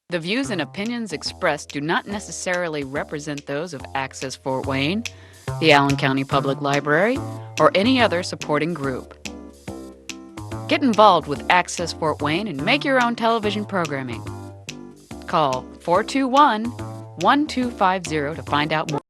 The views and opinions expressed do not necessarily represent those of Access Fort Wayne, the Allen County Public Library, or any other supporting group. Get involved with Access Fort Wayne and make your own television programming. Call 421-1250 to find out more.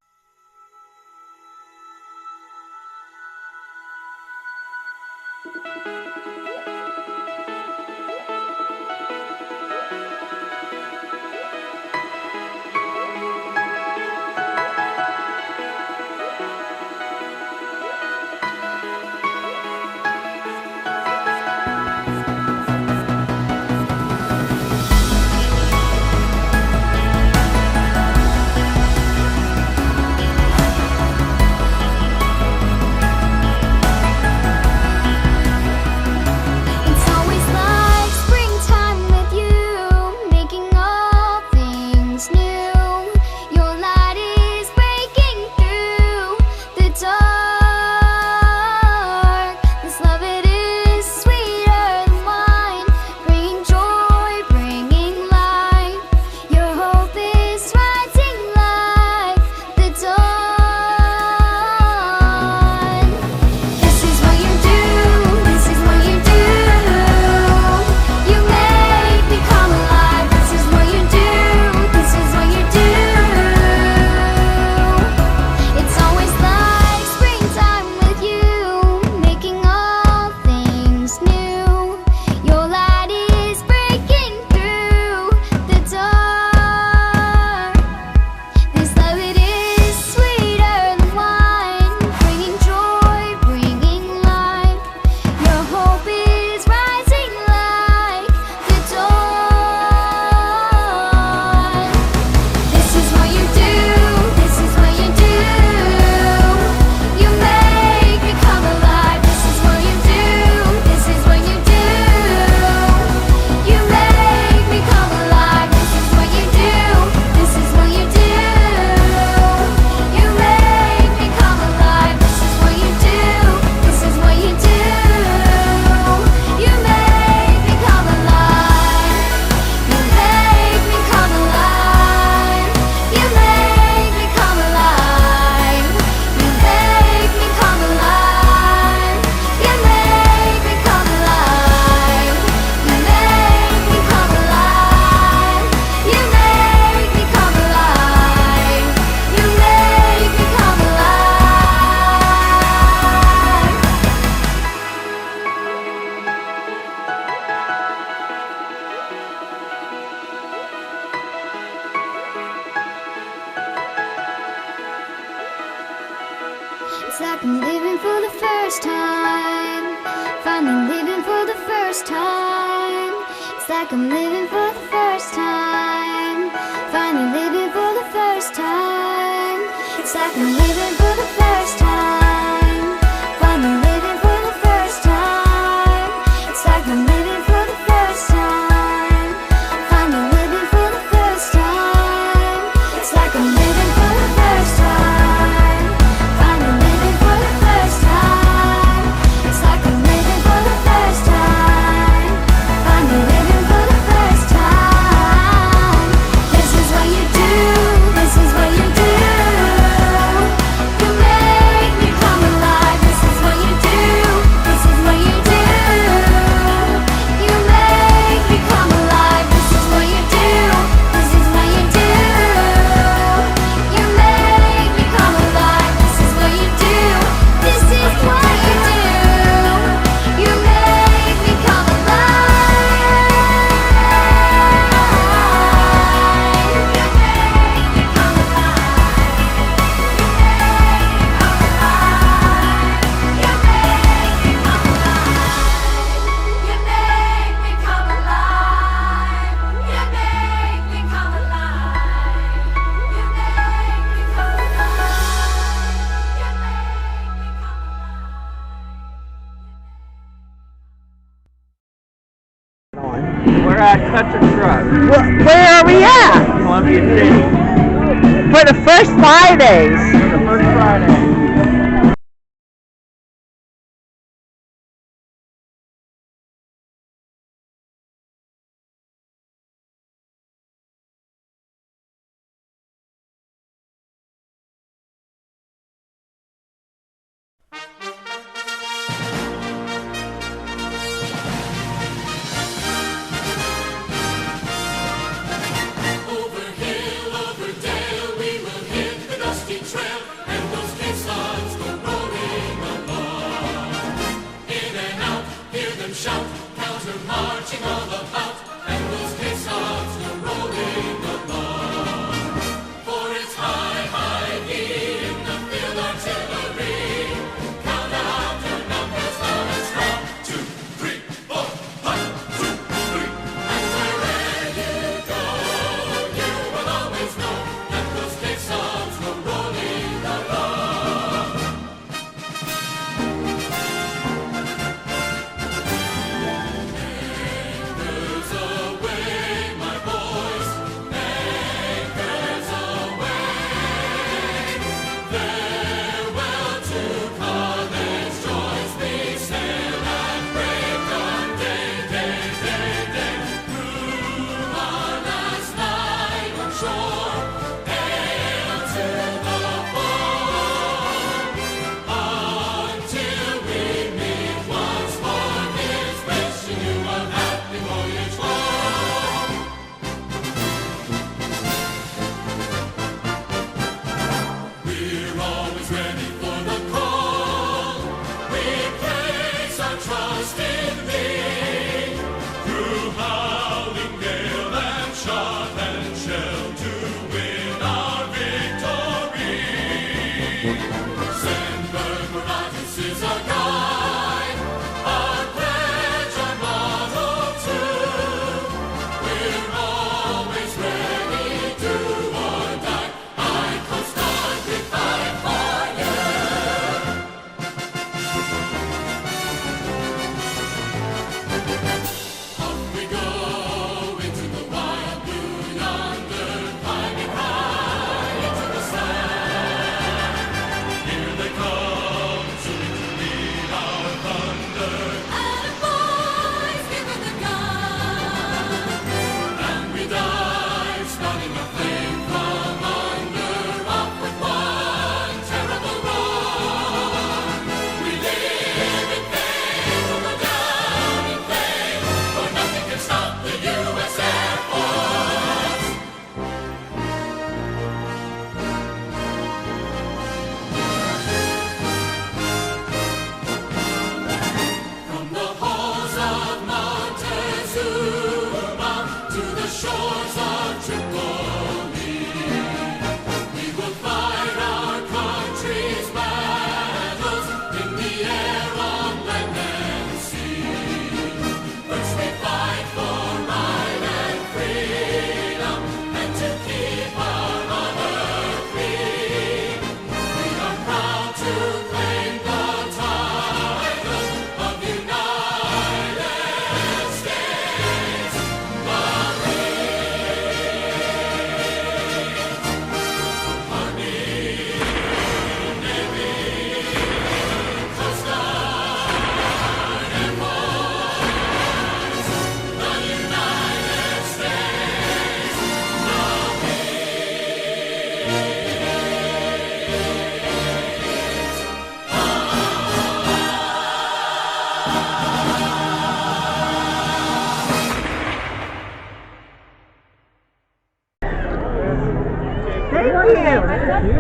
It's like I'm living for the first time, finally living for the first time. It's like I'm living for the first time, finally living for the first time. It's like I'm living for the first time, finally living for the first time. It's like I'm living for the first time, finally living for the first time. It's like I'm living for the first time, finally living for the first time. It's like I'm living for the first time, finally living for the first time. This is what you do, this is what you do. You make me come alive. This is what you do, this is what you do. You make me come alive. This is what you do, this is what you do. You make me come alive. This is what you do, this is what you do. You make me come alive. You make me come We're at Country Truck, Where are we at? Columbia City, For the first Fridays. the first Friday.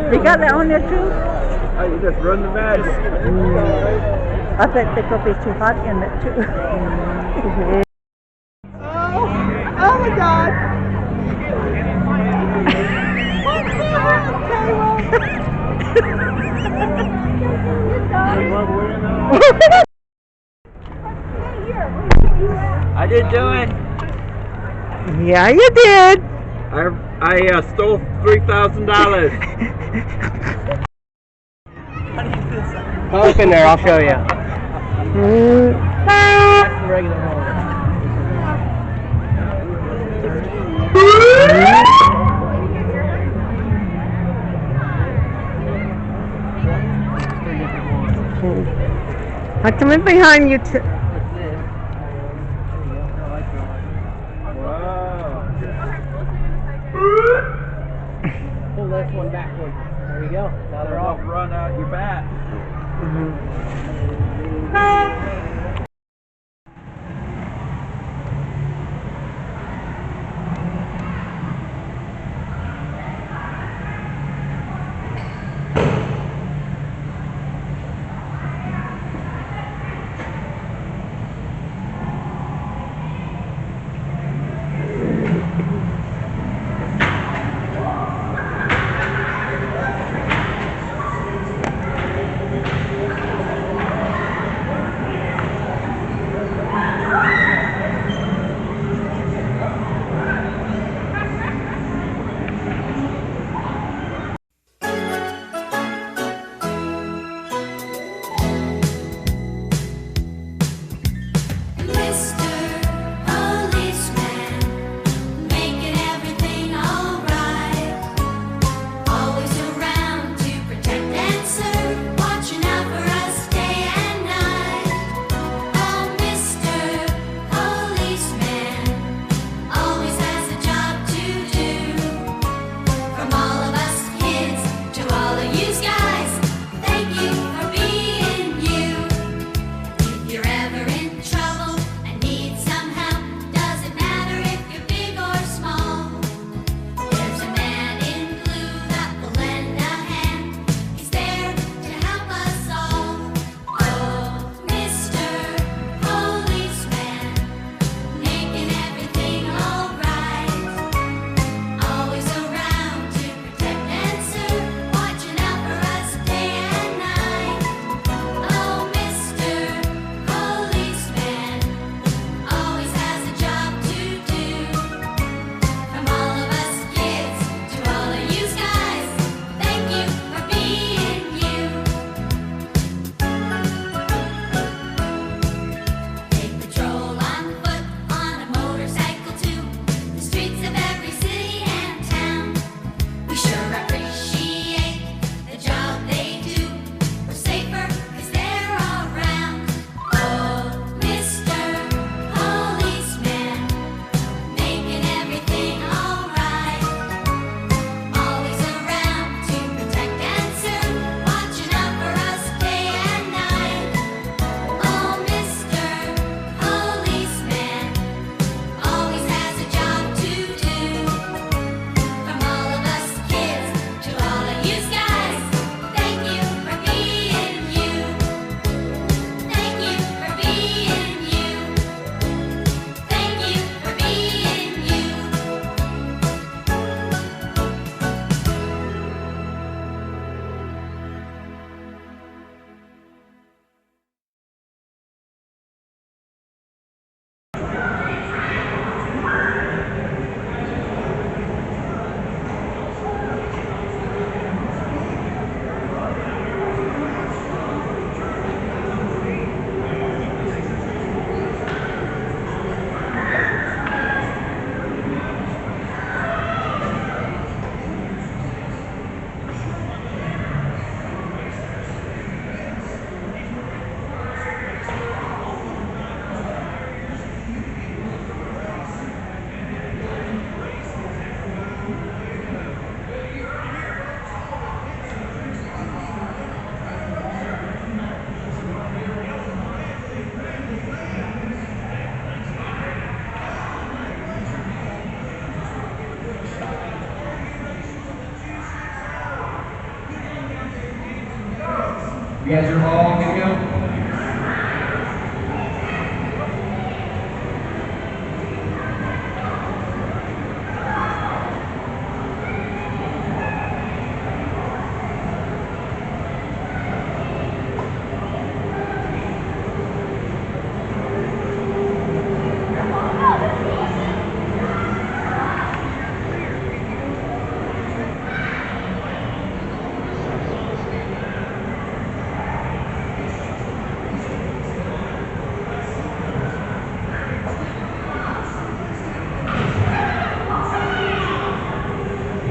They got that on there too? Oh, you just run the magic. I thought the coffee's too hot in it too. Oh my God! I didn't do it. Yeah, you did. I stole $3,000. Come up in there, I'll show you. That's the regular one. I come in behind you too. Pull this one backward. There you go. Now they're Don't off. run out your back. You guys are all good to go?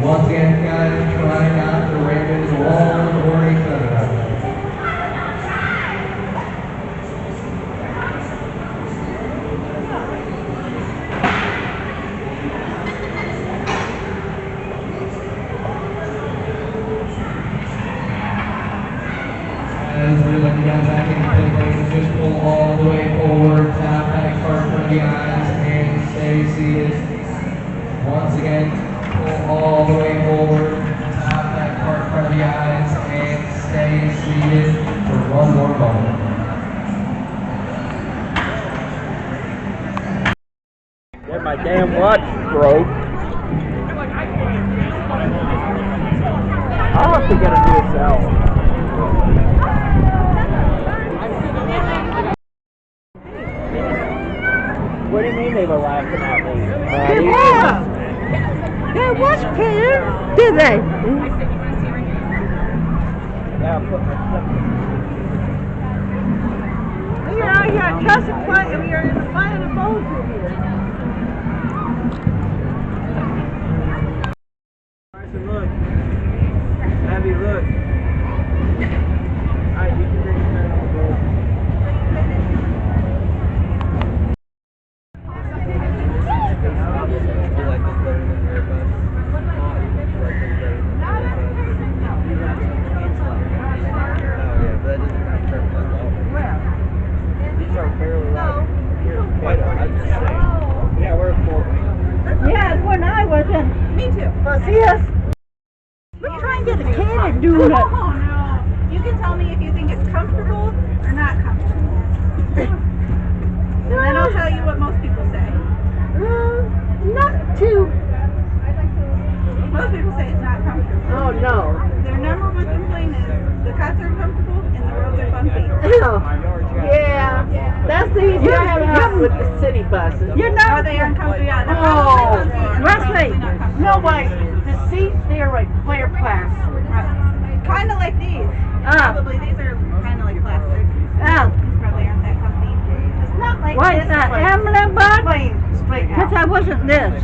Once again, guys, try not to ram into the wall or each other. As we let you guys back into pit lane, just pull all the way forward, tap that cart from the eyes, and stay seated. Once again, pull all the way forward, tap that cart from the eyes, and stay seated for one more moment. Yeah, my damn watch broke. I'll have to get a new cell. What do you mean they were laughing at me? They was kidding, did they? Yeah, put my stuff. We are out here at Trusted Point and we are in the fire and bowl here. Carson, look. Abby, look. Alright, you can bring your pen on the board. Yeah, when I was in. Me too. Yes. We're trying to get a kid to do it. Oh no. You can tell me if you think it's comfortable or not comfortable. And then I'll tell you what most people say. Not too. Most people say it's not comfortable. Oh no. Their number one complaint is the cuts are uncomfortable and the roads are bumpy. Yeah. That's the issue I have with the city buses. You know. Are they uncomfortable? Yeah, they're Oh, probably bumpy and Wesley. they're not comfortable. No way. The seats there are clear plastic. Kind of like these. Probably these are kind of like plastic. These probably aren't that comfy. It's not like Why this. is that Eminem bud? Straight Because I wasn't this.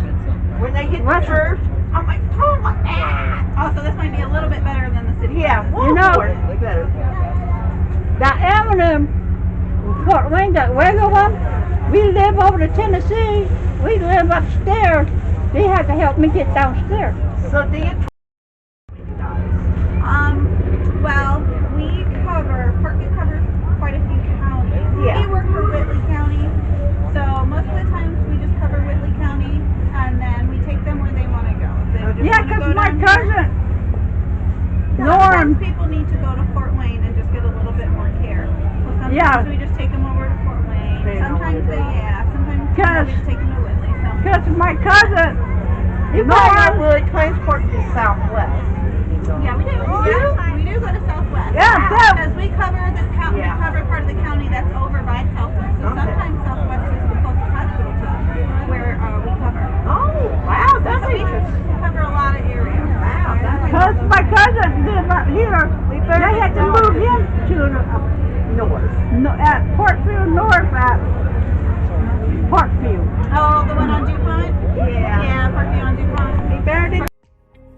When they hit the curve, I'm like, oh my god. Oh, so this might be a little bit better than the city. Yeah, you know, that Eminem, Fort Wayne, that wiggle one, we live over to Tennessee. We live upstairs. They had to help me get downstairs. So do you? Well, we cover, Parkview covers quite a few counties. Yeah. We work for Whitley County, so most of the times we just cover Whitley County, and then we take them where they want to go. If they just Yeah, wanna because go my down here, cousin, sometimes Norm, people need to go to Fort Wayne and just get a little bit more care. So sometimes Yeah. we just take them over to Fort Wayne. Sometimes sometimes we just take them to Whitley. So. because my cousin, Norm, really transport to Southwest. yeah, we do. We do go to Southwest. Yeah, Because we cover the county, we cover part of the county that's over by Southwest. So sometimes Southwest is the closest hospital to where we cover. Oh, wow, that's So we interesting. cover a lot of areas. Wow, Because my cousin did not here. They had to move him to the north. No, at Portview North at Parkview. Oh, the one on DuPont? Yeah, Parkview on DuPont. He buried it.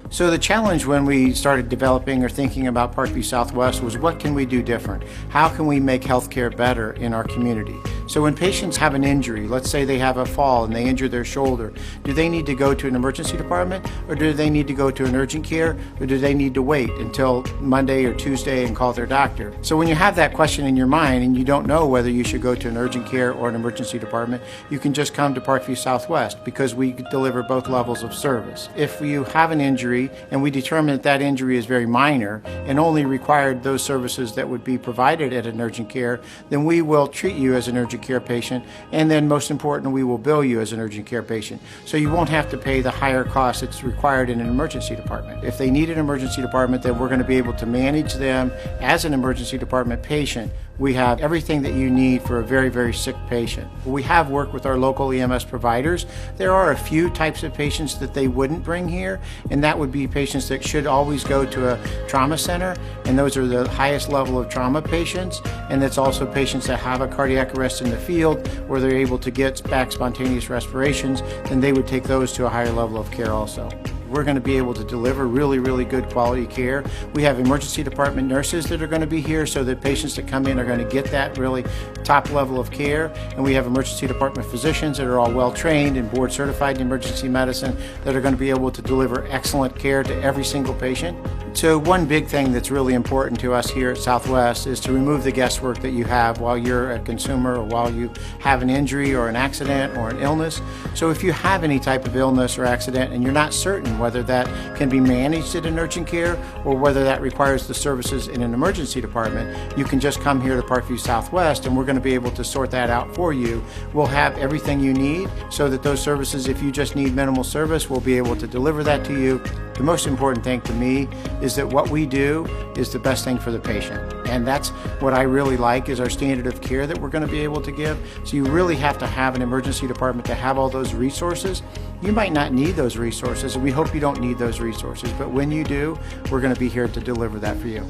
So the challenge when we started developing or thinking about Parkview Southwest was what can we do different? How can we make healthcare better in our community? So when patients have an injury, let's say they have a fall and they injure their shoulder, do they need to go to an emergency department, or do they need to go to an urgent care, or do they need to wait until Monday or Tuesday and call their doctor? So when you have that question in your mind and you don't know whether you should go to an urgent care or an emergency department, you can just come to Parkview Southwest because we deliver both levels of service. If you have an injury and we determine that that injury is very minor and only required those services that would be provided at an urgent care, then we will treat you as an urgent care patient, and then most important, we will bill you as an urgent care patient. So you won't have to pay the higher cost that's required in an emergency department. If they need an emergency department, then we're going to be able to manage them as an emergency department patient. We have everything that you need for a very, very sick patient. We have worked with our local EMS providers. There are a few types of patients that they wouldn't bring here, and that would be patients that should always go to a trauma center, and those are the highest level of trauma patients, and that's also patients that have a cardiac arrest in the field where they're able to get back spontaneous respirations, then they would take those to a higher level of care also. We're going to be able to deliver really, really good quality care. We have emergency department nurses that are going to be here so that patients that come in are going to get that really top level of care. And we have emergency department physicians that are all well trained and board certified in emergency medicine that are going to be able to deliver excellent care to every single patient. So one big thing that's really important to us here at Southwest is to remove the guesswork that you have while you're a consumer or while you have an injury or an accident or an illness. So if you have any type of illness or accident and you're not certain whether that can be managed at an urgent care or whether that requires the services in an emergency department, you can just come here to Parkview Southwest and we're going to be able to sort that out for you. We'll have everything you need so that those services, if you just need minimal service, we'll be able to deliver that to you. The most important thing to me is that what we do is the best thing for the patient. And that's what I really like is our standard of care that we're going to be able to give. So you really have to have an emergency department to have all those resources. You might not need those resources, and we hope you don't need those resources. But when you do, we're going to be here to deliver that for you.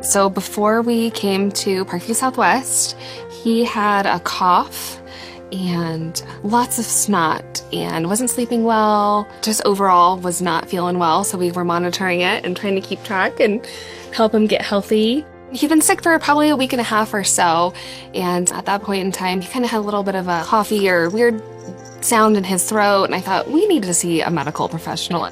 So before we came to Parkview Southwest, he had a cough and lots of snot and wasn't sleeping well, just overall was not feeling well. So we were monitoring it and trying to keep track and help him get healthy. He'd been sick for probably a week and a half or so. And at that point in time, he kind of had a little bit of a coughy or weird sound in his throat. And I thought we needed to see a medical professional.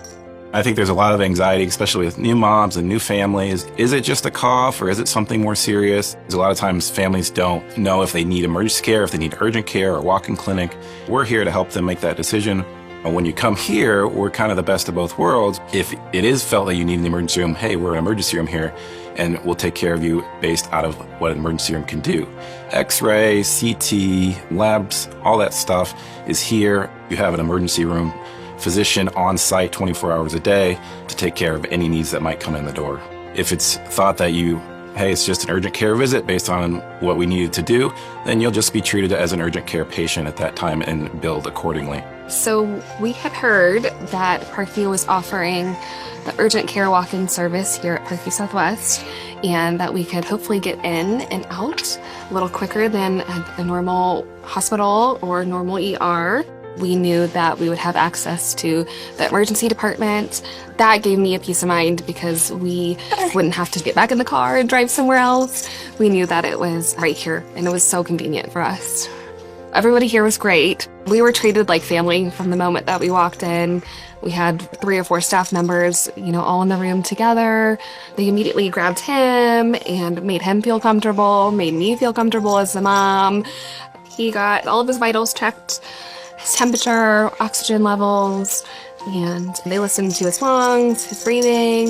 I think there's a lot of anxiety, especially with new moms and new families. Is it just a cough or is it something more serious? Because a lot of times families don't know if they need emergency care, if they need urgent care or walk-in clinic. We're here to help them make that decision. When you come here, we're kind of the best of both worlds. If it is felt that you need an emergency room, hey, we're an emergency room here, and we'll take care of you based out of what an emergency room can do. X-ray, CT, labs, all that stuff is here. You have an emergency room physician on site 24 hours a day to take care of any needs that might come in the door. If it's thought that hey, it's just an urgent care visit based on what we needed to do, then you'll just be treated as an urgent care patient at that time and billed accordingly. So we had heard that Parkview was offering the urgent care walk-in service here at Parkview Southwest, and that we could hopefully get in and out a little quicker than a normal hospital or normal ER. We knew that we would have access to the emergency department. That gave me a peace of mind because we wouldn't have to get back in the car and drive somewhere else. We knew that it was right here, and it was so convenient for us. Everybody here was great. We were treated like family from the moment that we walked in. We had 3 or 4 staff members, all in the room together. They immediately grabbed him and made him feel comfortable, made me feel comfortable as the mom. He got all of his vitals checked, his temperature, oxygen levels, and they listened to his lungs, his breathing,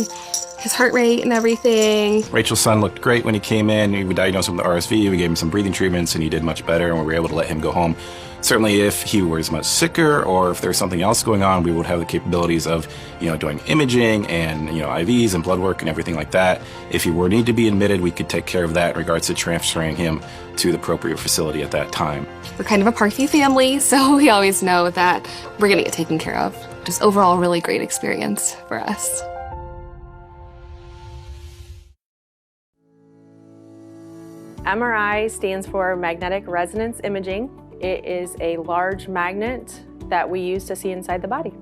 his heart rate and everything. Rachel's son looked great when he came in. We diagnosed him with RSV, we gave him some breathing treatments, and he did much better, and we were able to let him go home. Certainly if he was much sicker or if there's something else going on, we would have the capabilities of, doing imaging and, IVs and blood work and everything like that. If he were need to be admitted, we could take care of that in regards to transferring him to the appropriate facility at that time. We're kind of a Parkview family, so we always know that we're going to get taken care of. Just overall, really great experience for us. MRI stands for magnetic resonance imaging. It is a large magnet that we use to see inside the body.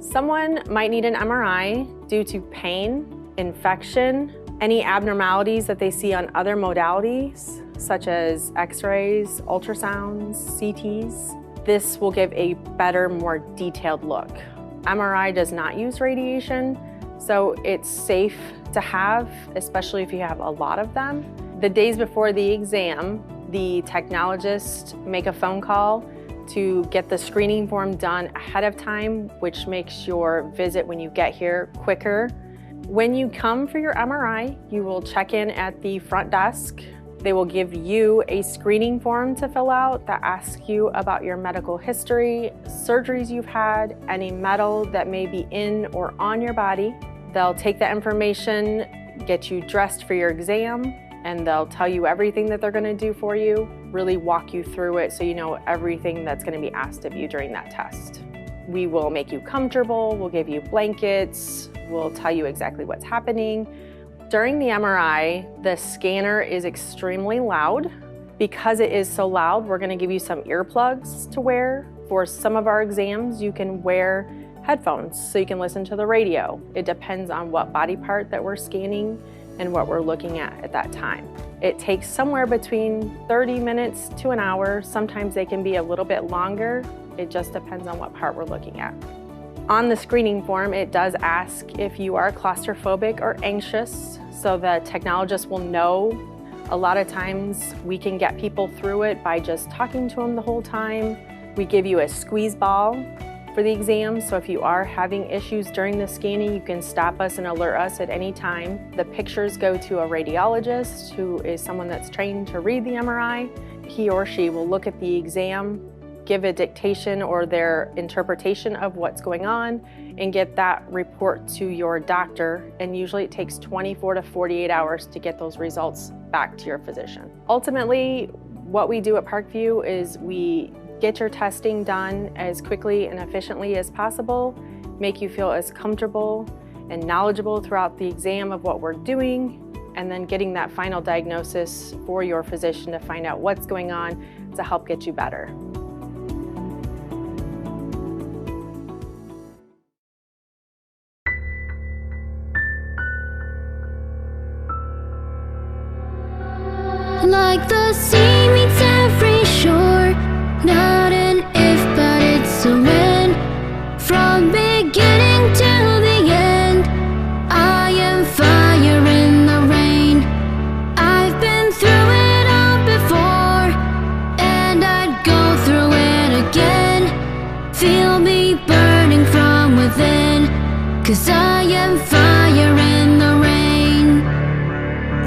Someone might need an MRI due to pain, infection, any abnormalities that they see on other modalities, such as x-rays, ultrasounds, CTs. This will give a better, more detailed look. MRI does not use radiation, so it's safe to have, especially if you have a lot of them. The days before the exam, the technologists make a phone call to get the screening form done ahead of time, which makes your visit when you get here quicker. When you come for your MRI, you will check in at the front desk. They will give you a screening form to fill out that asks you about your medical history, surgeries you've had, any metal that may be in or on your body. They'll take that information, get you dressed for your exam, and they'll tell you everything that they're gonna do for you, really walk you through it so you know everything that's gonna be asked of you during that test. We will make you comfortable, we'll give you blankets, we'll tell you exactly what's happening. During the MRI, the scanner is extremely loud. Because it is so loud, we're gonna give you some earplugs to wear. For some of our exams, you can wear headphones so you can listen to the radio. It depends on what body part that we're scanning and what we're looking at that time. It takes somewhere between 30 minutes to an hour. Sometimes they can be a little bit longer. It just depends on what part we're looking at. On the screening form, it does ask if you are claustrophobic or anxious, so the technologist will know. A lot of times we can get people through it by just talking to them the whole time. We give you a squeeze ball for the exam, so if you are having issues during the scanning, you can stop us and alert us at any time. The pictures go to a radiologist, who is someone that's trained to read the MRI. He or she will look at the exam, give a dictation or their interpretation of what's going on, and get that report to your doctor. And usually it takes 24 to 48 hours to get those results back to your physician. Ultimately, what we do at Parkview is we get your testing done as quickly and efficiently as possible, make you feel as comfortable and knowledgeable throughout the exam of what we're doing, and then getting that final diagnosis for your physician to find out what's going on to help get you better. Like the sea meets every shore, not an if but it's a when. From beginning to the end, I am fire in the rain. I've been through it all before, and I'd go through it again. Feel me burning from within, 'cause I am fire in the rain.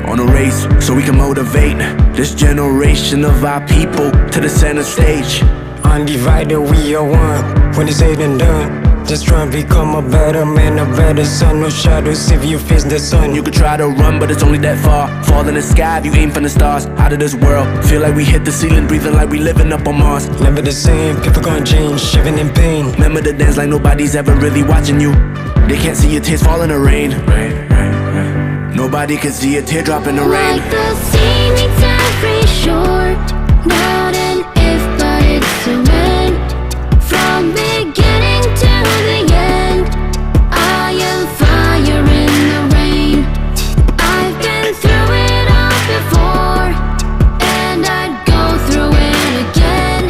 On a race, so we can motivate this generation of our people to the center stage. Undivided, we are one. When it's said and done, just try and become a better man, a better son. No shadows if you face the sun. You could try to run, but it's only that far. Fall in the sky if you aim from the stars. Out of this world, feel like we hit the ceiling, breathing like we living up on Mars. Never the same, people gonna change, shivering in pain. Remember to dance like nobody's ever really watching you. They can't see your tears fall in the rain. Nobody can see a teardrop in the rain. Like the sea meets every shore, not an if but it's a when. From beginning to the end, I am fire in the rain. I've been through it all before, and I'd go through it again.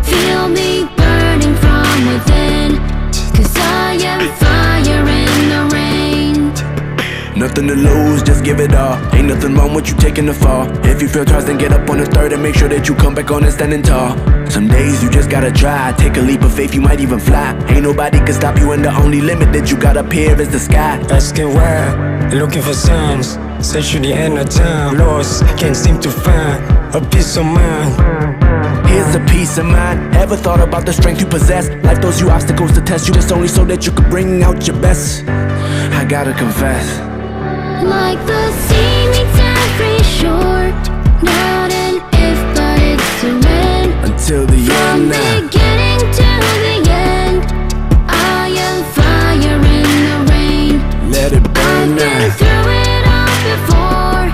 Feel me burning from within, 'cause I am fire in the rain. Nothing to lose, just give it all. Ain't nothing wrong with you taking the fall. If you feel tossed, then get up on the third and make sure that you come back on and standing tall. Some days you just gotta try. Take a leap of faith, you might even fly. Ain't nobody can stop you, and the only limit that you got up here is the sky. Asking why, looking for signs. Search through the end of time, lost, can't seem to find a peace of mind. Here's a peace of mind. Ever thought about the strength you possess? Life throws you obstacles to test you, just only so that you could bring out your best. I gotta confess. Like the sea meets every shore, not an if but it's a when. Until the end now. From beginning to the end, I am fire in the rain. Let it burn I've now. been through it all before,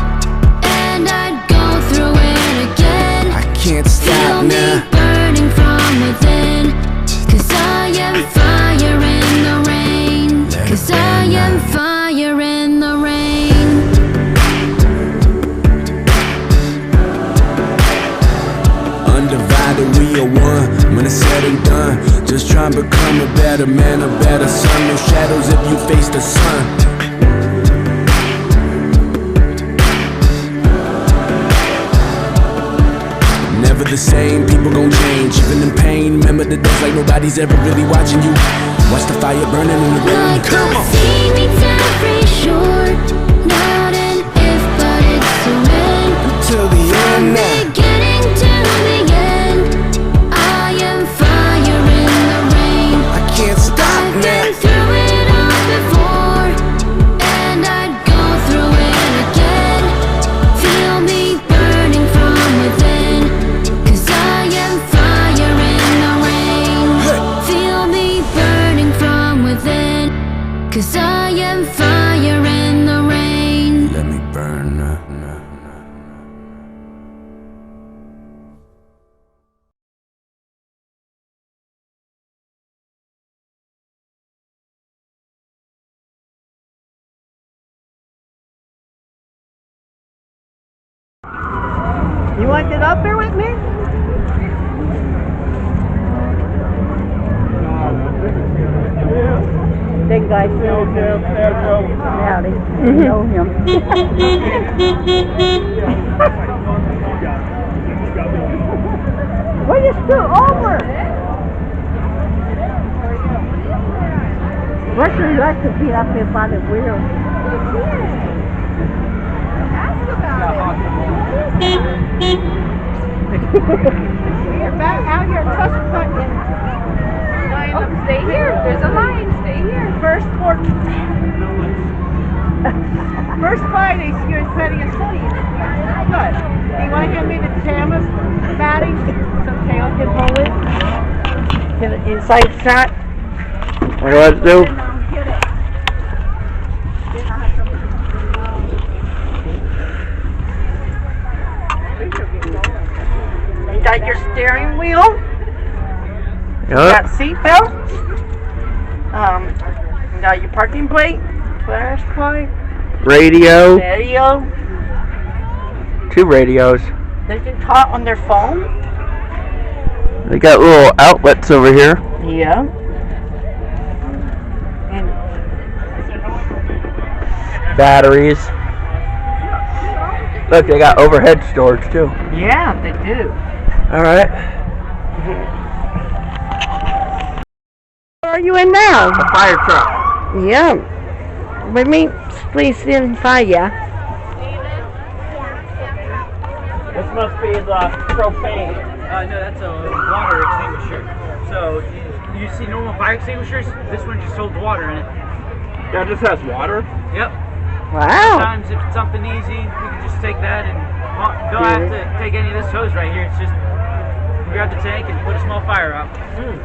and I'd go through it again. I can't stop Feel now. me burning from within, 'cause I am fire in the rain. the real one. When it's said and done, just try and become a better man, a better son. No shadows if you face the sun. Never the same, people gon' change. Even in pain, remember the days like nobody's ever really watching you. Watch the fire burning in the rain. Come on. See me every short, not an if, but it's a when. Until the end now. Beginning to the end, I am fire in the rain. I can't stop I've now. been through it all before, and I'd go through it again. Feel me burning from within, 'cause I am fire in the rain. Feel me burning from within, 'cause I am fire in the rain. Let me burn. You want to get up here with me? Big guy, Phil. Howdy. Know him. Will you scoot over? Wesley likes to be up here by the wheel. You're back out here, touch button. Oh, stay here. There's a line. Stay here. First fight is you're setting a study. Good. Do you want to give me the Tamas, Maddie? So Tail can hold it. Get an inside shot. What do I do? Hit it. You got your steering wheel. You got seatbelt. You got your parking plate, flashlight, Radio. 2 radios. They can talk on their phone. They got little outlets over here. Yeah. And Batteries. Look, they got overhead storage too. yeah, they do. All right. What are you in now? A fire truck. Yeah. Let me please stand by ya. This must be the propane. No, that's a water extinguisher. So you see normal fire extinguishers? This one just holds water in it. That just has water? Yep. Wow. Sometimes if it's something easy, you can just take that and don't have to take any of this hose right here. It's just you grab the tank and put a small fire out.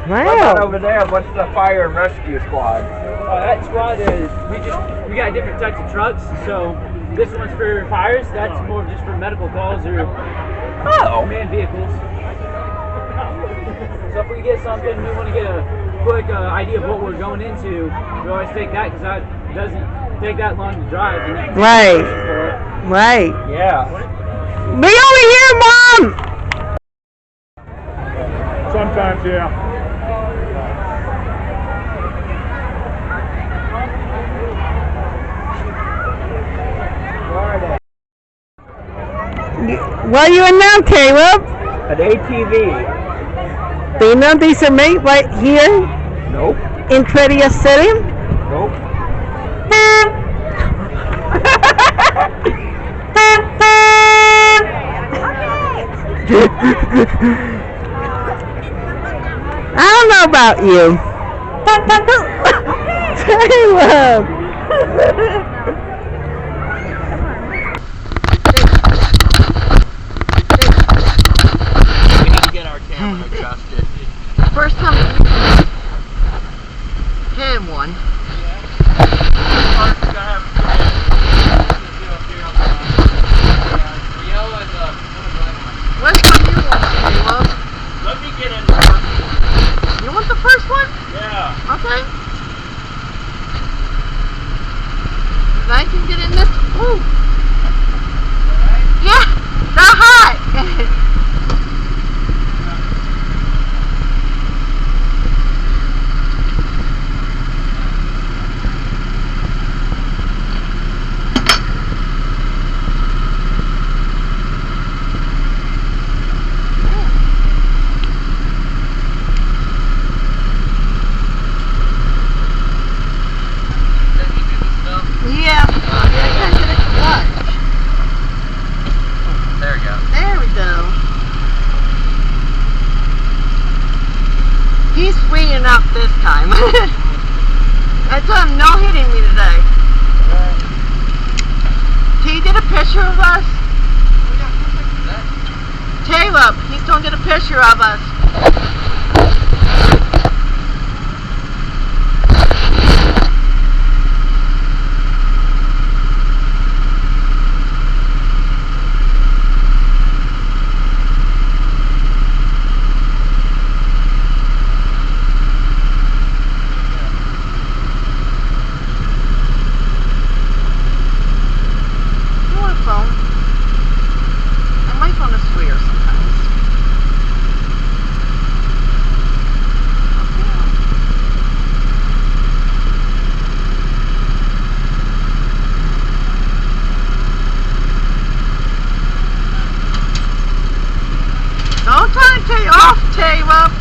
Wow. Over there, what's the fire and rescue squad? That squad is we got different types of trucks. So this one's for fires. That's more just for medical calls or manned vehicles. So if we get something, we want to get a quick idea of what we're going into. We always take that because that doesn't take that long to drive. And Right. Right. Yeah. Be over here, Mom! Sometimes, yeah. Where are you in now, Caleb? An ATV. Do you know these are made right here Nope. in Tradia City? Nope. I don't know about you. Caleb. Get our camera adjusted. First time had one. Which one do you want, Caleb? Let me get in the first one. You want the first one? Yeah. Okay. If I can get in this. Ooh. Yeah, they're hot. sweeten up this time. I told him no hitting me today. He did a picture of us. Caleb, he's going to get a picture of us. Don't try to take off, Caleb.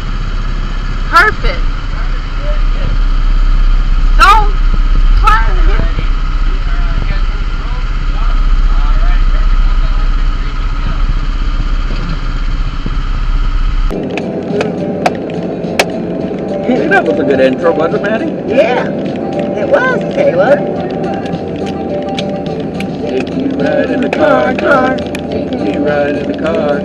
Perfect. Don't try to hit. That was a good intro, wasn't it, Maddie? Yeah, it was, Caleb. Take you ride in the car. Take you ride in the car.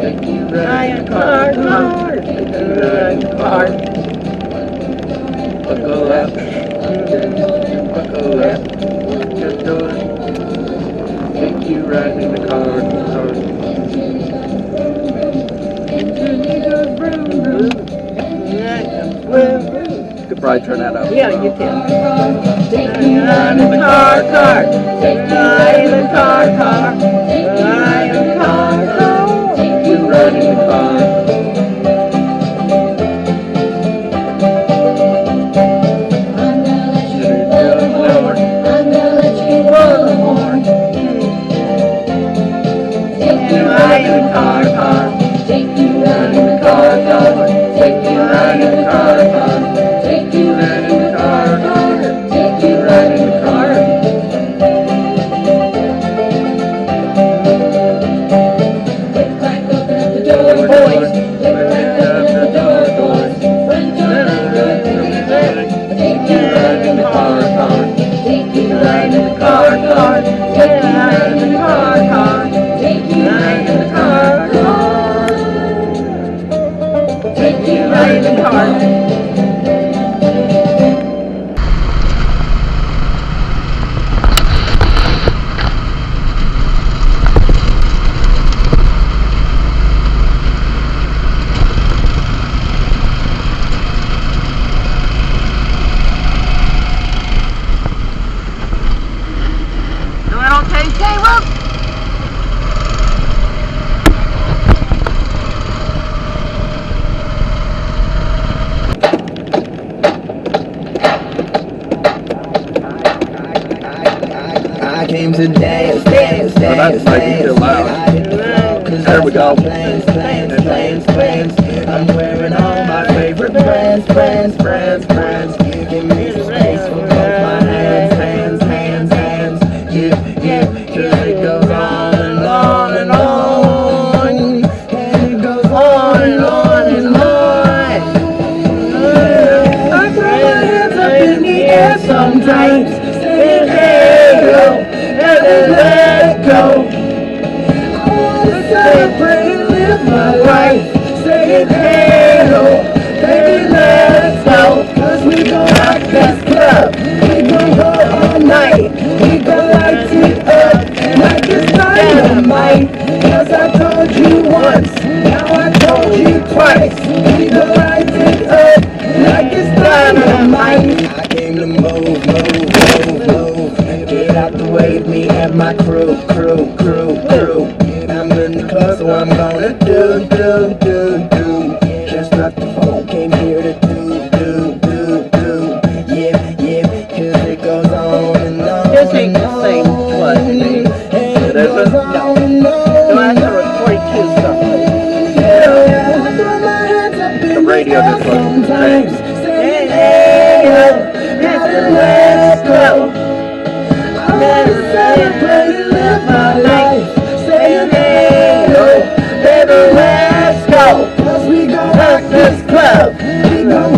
Take you ride in the car. Take you ride in the car. Buckle up. Buckle up. Just do it. Take you ride in the car. You could probably turn that up. Yeah, you can. Take you ride in the car. Take you ride in the car. Ride in the car. Take you ride in the car. Came to dance. Well, that's making it loud. There we go. I'm wearing all my favorite brands. Give me some space for both my hands. Give, cause it goes on and on and on. And it goes on and on and on. I throw my hands up in the air sometimes. Saying, hey, yo. Let go. I wanna celebrate and live my life. Saying hey ho, baby let's go. Cause we gon' rock this club. We gon' go all night. We gon' light it up like it's dynamite. Cause I told you once, now I told you twice. We gon' light it up like it's dynamite. I came to move. Get out the way of me and my crew. I'm in the club, so I'm gonna do. Just like the phone came here to do. Yeah, cause it goes on and on. This ain't the same one. It isn't? No. So I have a 42 something. The radio just looks the same. Let's go. Let's celebrate and live my life. Saying hey ho, baby let's go. Cause we gon' rock this club. We gon'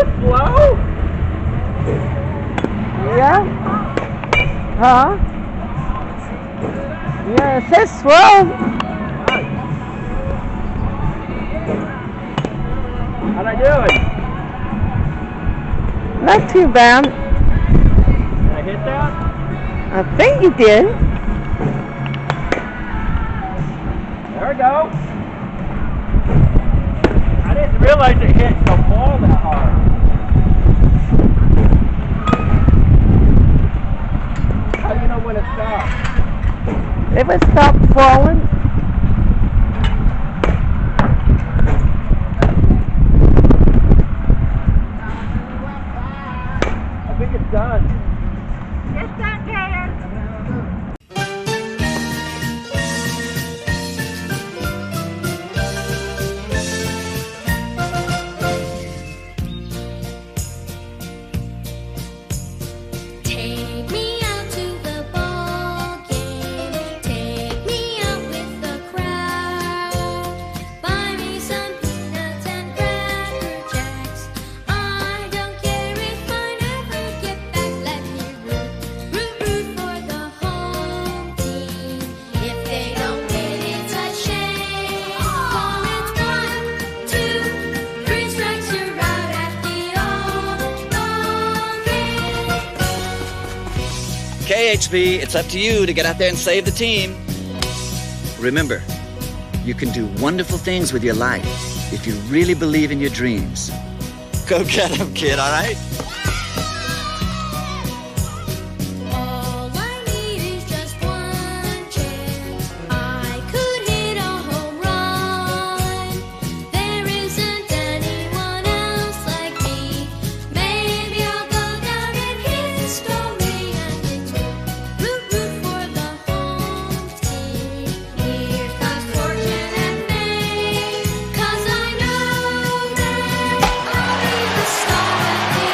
it slow? Yeah? Huh? Yeah, it says slow. How'd I do it? Not too bad. Did I hit that? I think you did. There we go. I didn't realize it hit the ball that hard. How do you know when it stopped? It would stop falling. I think it's done. It's done, Taylor. Take me out to the ball game. Take me out with the crowd. Buy me some peanuts and cracker jacks. I don't care if I never get back. Let me root for the home team. If they don't win, it's a shame. For it's 1, 2, 3 strikes, you're out at the ball game. KHB, it's up to you to get out there and save the team. Remember, you can do wonderful things with your life if you really believe in your dreams. Go get them, kid, all right? All I need is just one chance. I could hit a home run. There isn't anyone else like me. Maybe I'll go down in history, and it's root for the home team. Here comes fortune and fame, 'cause I know that I'll be the star at the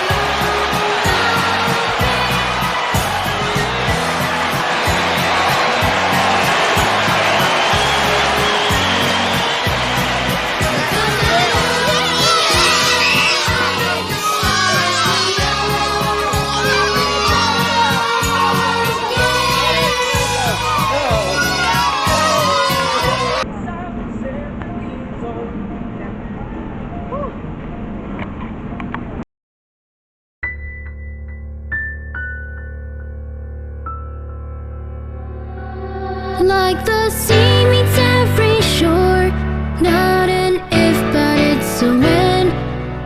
like the sea meets every shore. Not an if, but it's a when.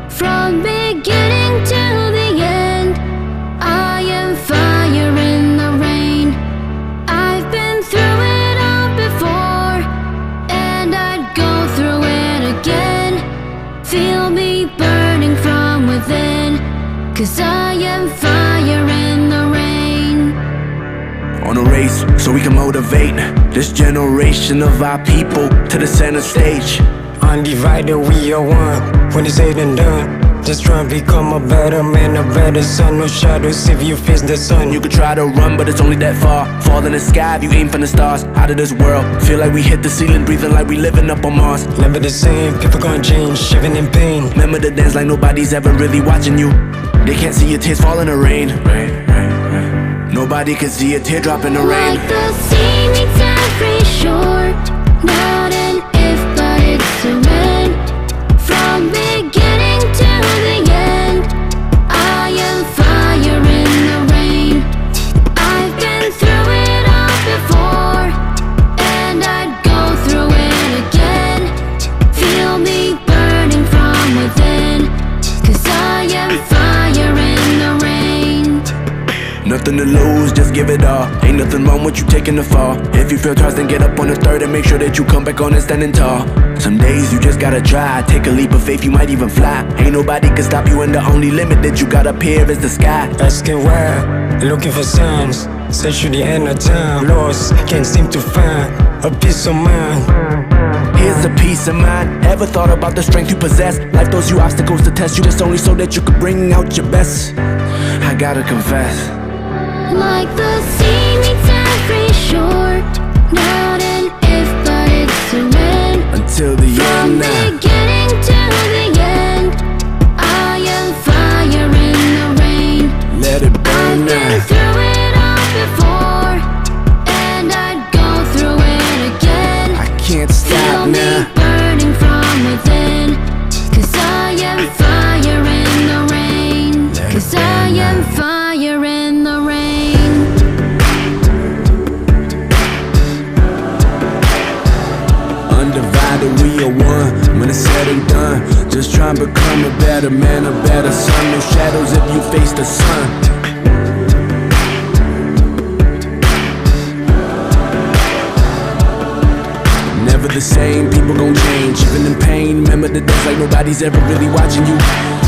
From beginning to the end, I am fire in the rain. I've been through it all before, and I'd go through it again. Feel me burning from within, 'cause I am fire in the rain. On a race so we can motivate this generation of our people to the center stage. Undivided, we are one. When it's said and done, just try and become a better man, a better son. No shadows if you face the sun. You could try to run, but it's only that far. Fall in the sky if you aim for the stars. Out of this world, feel like we hit the ceiling, breathing like we living up on Mars. Never the same, people gonna change, shivering in pain. Remember to dance like nobody's ever really watching you. They can't see your tears fall in the rain. Nobody can see a teardrop in the rain. Like the sea meets every shore. Not an if, but it's a when. From beginning to the end, I am fire in the rain. I've been through it all before, and I'd go through it again. Feel me burning from within, 'cause I am fire in the rain. Nothing to lose, just give it all. Ain't nothing wrong with you taking the fall. If you feel tossed, then get up on the third and make sure that you come back on and standing tall. Some days you just gotta try, take a leap of faith, you might even fly. Ain't nobody can stop you, and the only limit that you got up here is the sky. Asking why, looking for signs. Search to the end of time, lost, can't seem to find a peace of mind. Here's a peace of mind. Ever thought about the strength you possess? Life throws you obstacles to test you, just only so that you could bring out your best. I gotta confess, Like the sea meets every shore. Not an if, but it's a when. until the From end now. beginning to the end, I am fire. said and done. Just try and become a better man, a better son. No shadows if you face the sun. Never the same, people gon' change. Even in pain, remember the days like nobody's ever really watching you.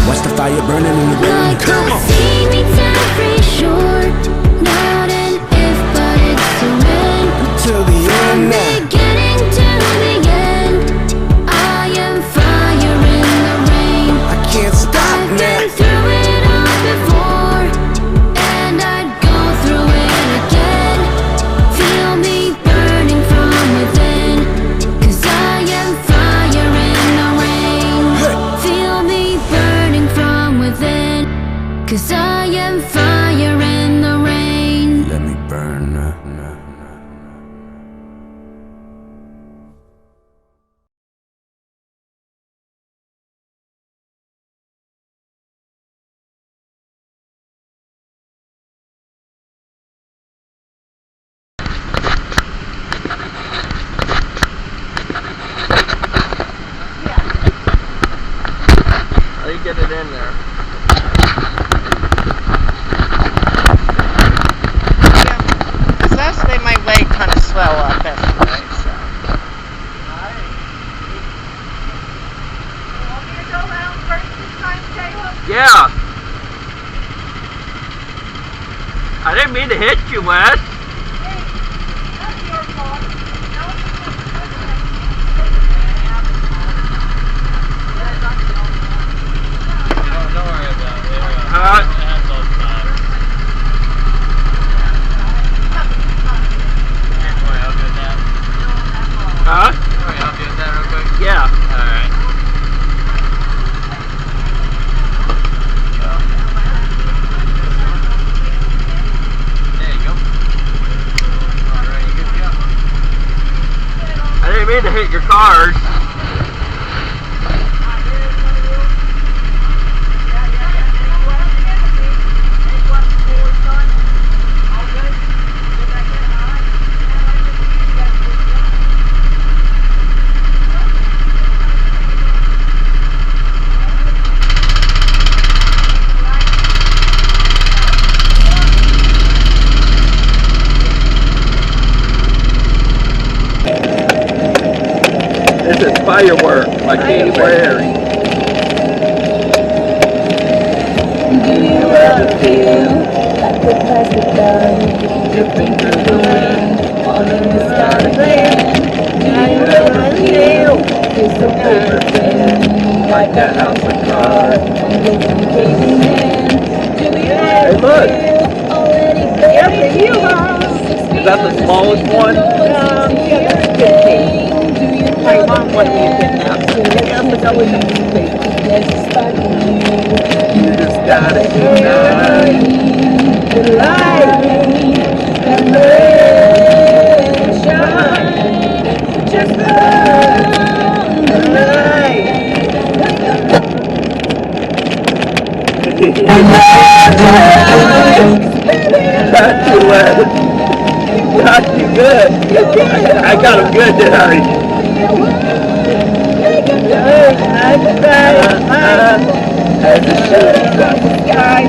Watch the fire burning in the rain. Like the sea meets every shore. Not an if, but it's a when. Till the end now. Beginning to the end. I am fire in the rain. I can't stop I've now. been through it all before, and I'd go through it again. Feel me burning from within, 'cause I am fire in the rain. Feel me burning from within, 'cause I am fire in the rain. Let me burn. How do you get it in there? So that's made my leg kind of swell up anyway, so. Yeah. I didn't mean to hit you, Wes. Huh? Can we help you with that real quick? Yeah. Alright. There you go. Alright, you good to go? I didn't mean to hit your cars. This is firework by Katy Perry. Do you ever feel like the plastic gun dripping through the wind, falling the sky again? Do you ever feel it's so paper thin, like a house of cards, and it's caving in? Do you ever feel already Is that the smallest one? Yeah, 15. My mom wanted me to get out. You just gotta ignite the light and let it shine. Just burn the light. Got you, Wes. Got you good. I got him good, didn't I? As the shooting from the sky,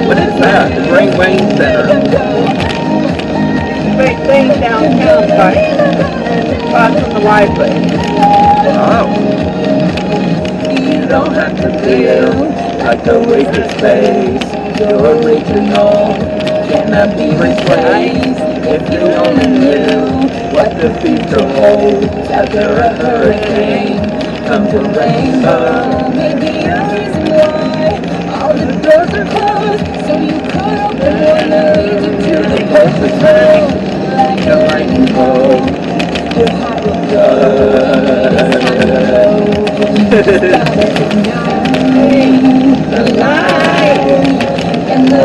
What is that? The Great Wayne Center. Great thing downtown, across from the library. Oh. you don't have to feel like a wasted space. You're original, cannot be replaced. If you only knew what the future holds after a hurricane comes a rainbow. Maybe a reason why all the doors are closed, so you could open one that leads you to the perfect zone. Like a lightning bolt, your heart will go. The light and the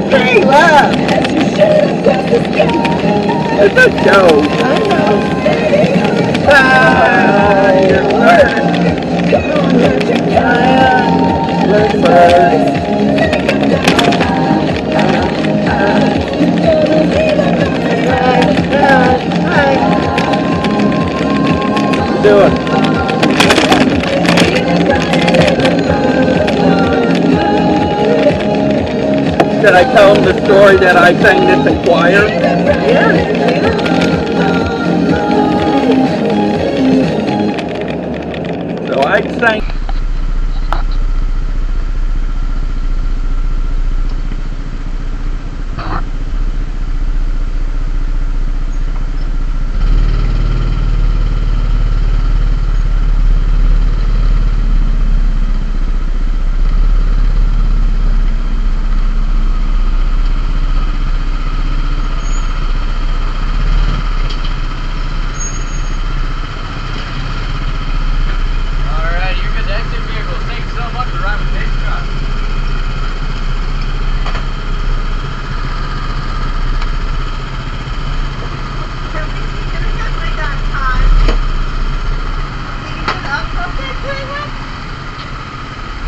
Hey, laugh! It's a joke. I know. You're learning. Learn first. Do it. Did I tell him the story that I sang this in choir? Yeah. So I sang.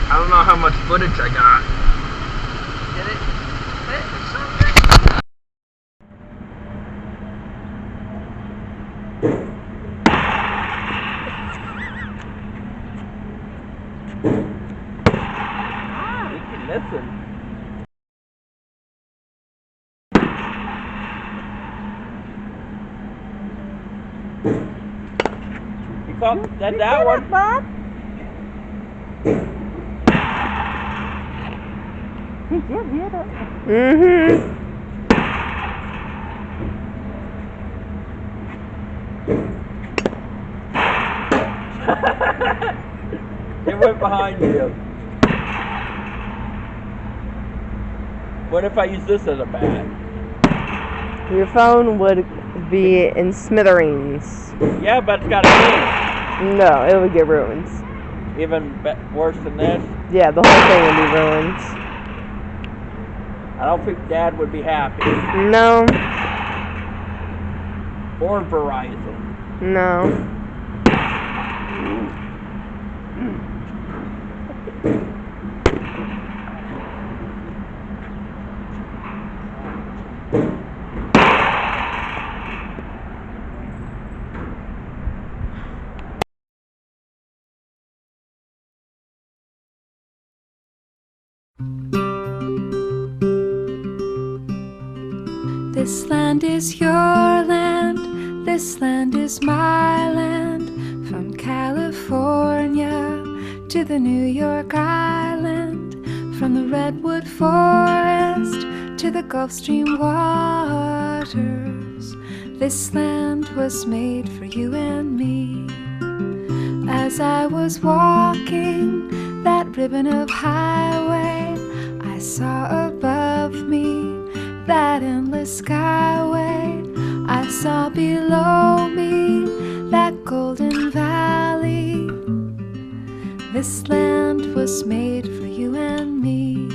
I don't know how much footage I got. Did it fit or something? You can listen. You caught that one? Bob? He did hit it. Mm-hmm. It went behind you. What if I use this as a bat? Your phone would be in smithereens. Yeah, but it's got a name. No, it would get ruined. Even worse than this? Yeah, the whole thing would be ruined. I don't think Dad would be happy. No. Or Verizon. No. This land is your land, this land is my land. From California to the New York Island, from the redwood forest to the Gulf Stream waters. This land was made for you and me. As I was walking that ribbon of highway, I saw above me that endless skyway. I saw below me that golden valley. This land was made for you and me.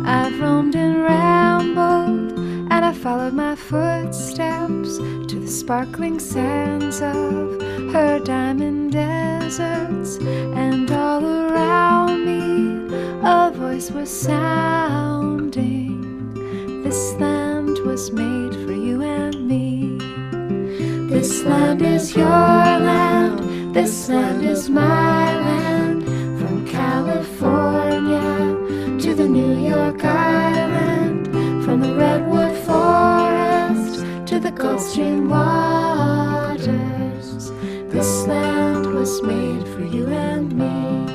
I've roamed and rambled, and I followed my footsteps to the sparkling sands of her diamond deserts. And all around me a voice was sounding. This land was made for you and me. This land is your land, this land is my land. From California to the New York Island, from the redwood forest to the Gulf Stream waters. This land was made for you and me.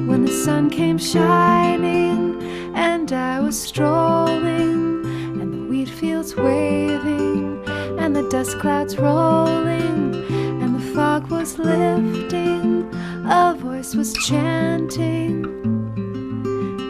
When the sun came shining and I was strolling, and the wheat fields waving, and the dust clouds rolling, and the fog was lifting, a voice was chanting.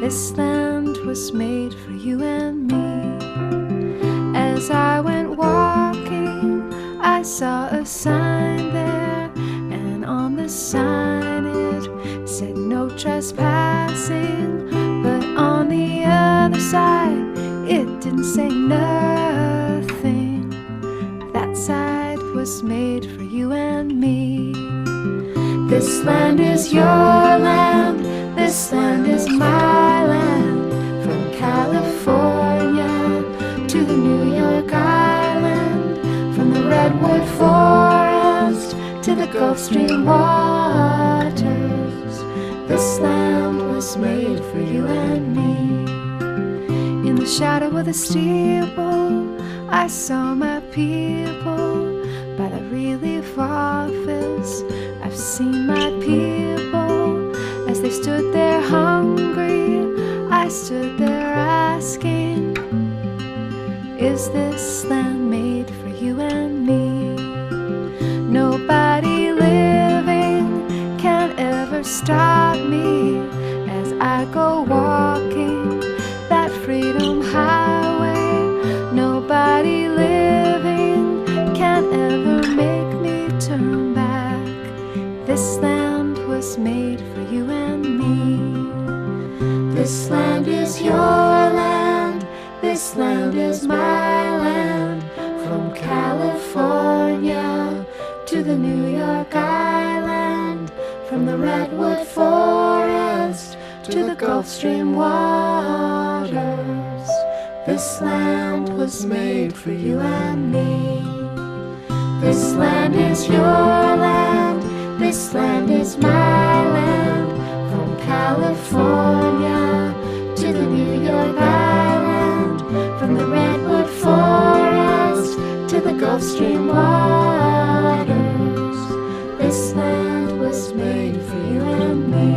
This land was made for you and me. As I went walking, I saw a sign there, and on the sign it said, "No trespassing, but on the other side, it didn't say nothing. That side was made for you and me. This land is your land, this land is my land. From California to the New York Island, from the Redwood Forest to the Gulf Stream waters. This land was made for you and me. In the shadow of the steeple, I saw my people. By the relief office, I've seen my people. As they stood there hungry, I stood there asking, is this land made for you and me? Nobody living can ever stop me as I go walking that freedom highway. Nobody living can ever make me turn back. This land was made for you and me. This land is your land, this land is my land. From California to the New York Island, from the Redwood Forest to the Gulf Stream waters. This land was made for you and me. This land is your land, this land is my land. From California to the New York Island, from the Redwood Forest to the Gulf Stream waters. This land was made for you and me.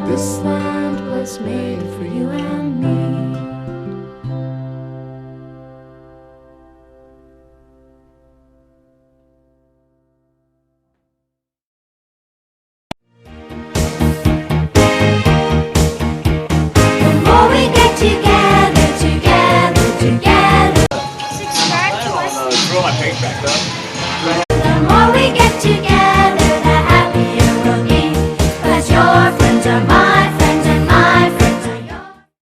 This land was made